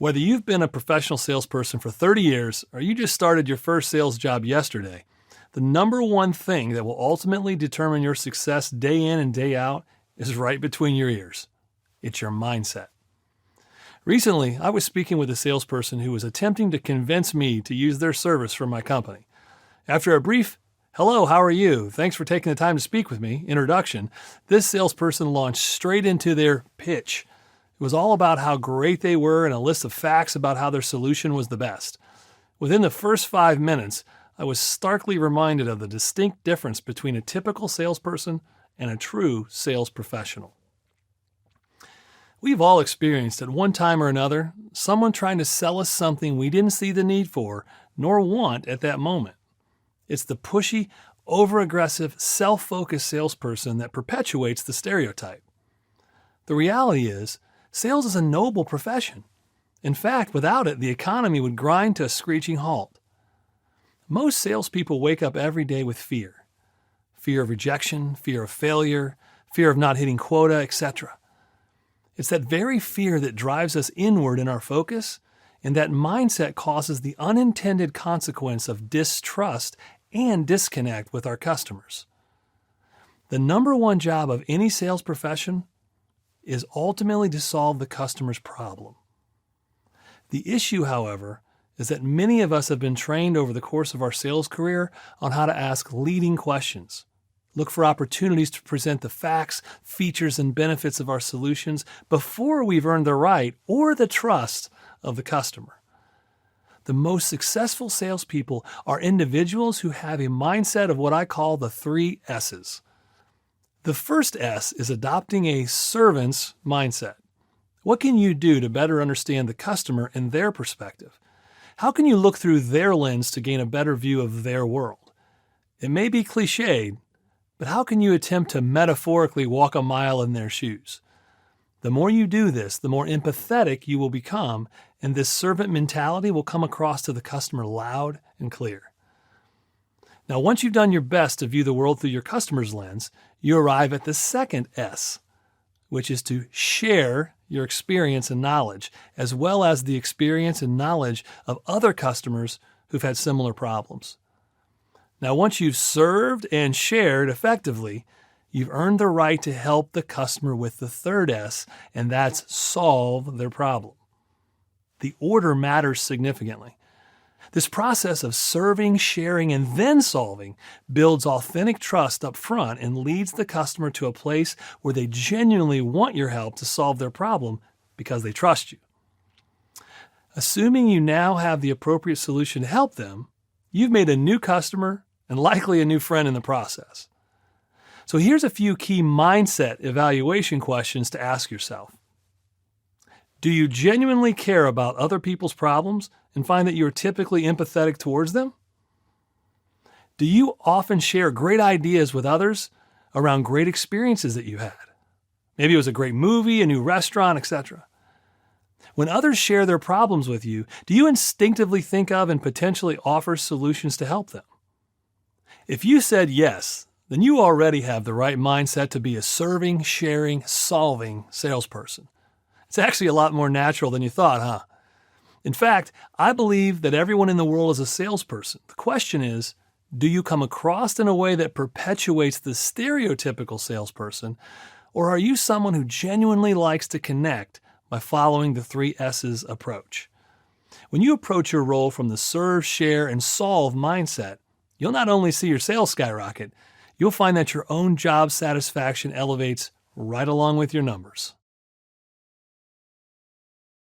Whether you've been a professional salesperson for 30 years or you just started your first sales job yesterday, the number one thing that will ultimately determine your success day in and day out is right between your ears. It's your mindset. Recently, I was speaking with a salesperson who was attempting to convince me to use their service for my company. After a brief, "Hello, how are you? Thanks for taking the time to speak with me," introduction, this salesperson launched straight into their pitch. It was all about how great they were and a list of facts about how their solution was the best. Within the first 5 minutes, I was starkly reminded of the distinct difference between a typical salesperson and a true sales professional. We've all experienced at one time or another someone trying to sell us something we didn't see the need for nor want at that moment. It's the pushy, over-aggressive, self-focused salesperson that perpetuates the stereotype. The reality is, sales is a noble profession. In fact, without it, the economy would grind to a screeching halt. Most salespeople wake up every day with fear. Fear of rejection, fear of failure, fear of not hitting quota, etc. It's that very fear that drives us inward in our focus, and that mindset causes the unintended consequence of distrust and disconnect with our customers. The number one job of any sales profession is ultimately to solve the customer's problem. The issue, however, is that many of us have been trained over the course of our sales career on how to ask leading questions, look for opportunities to present the facts, features, and benefits of our solutions before we've earned the right or the trust of the customer. The most successful salespeople are individuals who have a mindset of what I call the 3 S's. The first S is adopting a servant's mindset. What can you do to better understand the customer and their perspective? How can you look through their lens to gain a better view of their world? It may be cliched, but how can you attempt to metaphorically walk a mile in their shoes? The more you do this, the more empathetic you will become, and this servant mentality will come across to the customer loud and clear. Now, once you've done your best to view the world through your customer's lens, you arrive at the second S, which is to share your experience and knowledge, as well as the experience and knowledge of other customers who've had similar problems. Now, once you've served and shared effectively, you've earned the right to help the customer with the third S, and that's solve their problem. The order matters significantly. This process of serving, sharing, and then solving builds authentic trust up front and leads the customer to a place where they genuinely want your help to solve their problem because they trust you. Assuming you now have the appropriate solution to help them, you've made a new customer and likely a new friend in the process. So here's a few key mindset evaluation questions to ask yourself. Do you genuinely care about other people's problems and find that you are typically empathetic towards them? Do you often share great ideas with others around great experiences that you had? Maybe it was a great movie, a new restaurant, etc. When others share their problems with you, do you instinctively think of and potentially offer solutions to help them? If you said yes, then you already have the right mindset to be a serving, sharing, solving salesperson. It's actually a lot more natural than you thought, huh? In fact, I believe that everyone in the world is a salesperson. The question is, do you come across in a way that perpetuates the stereotypical salesperson, or are you someone who genuinely likes to connect by following the 3 S's approach? When you approach your role from the serve, share, and solve mindset, you'll not only see your sales skyrocket, you'll find that your own job satisfaction elevates right along with your numbers.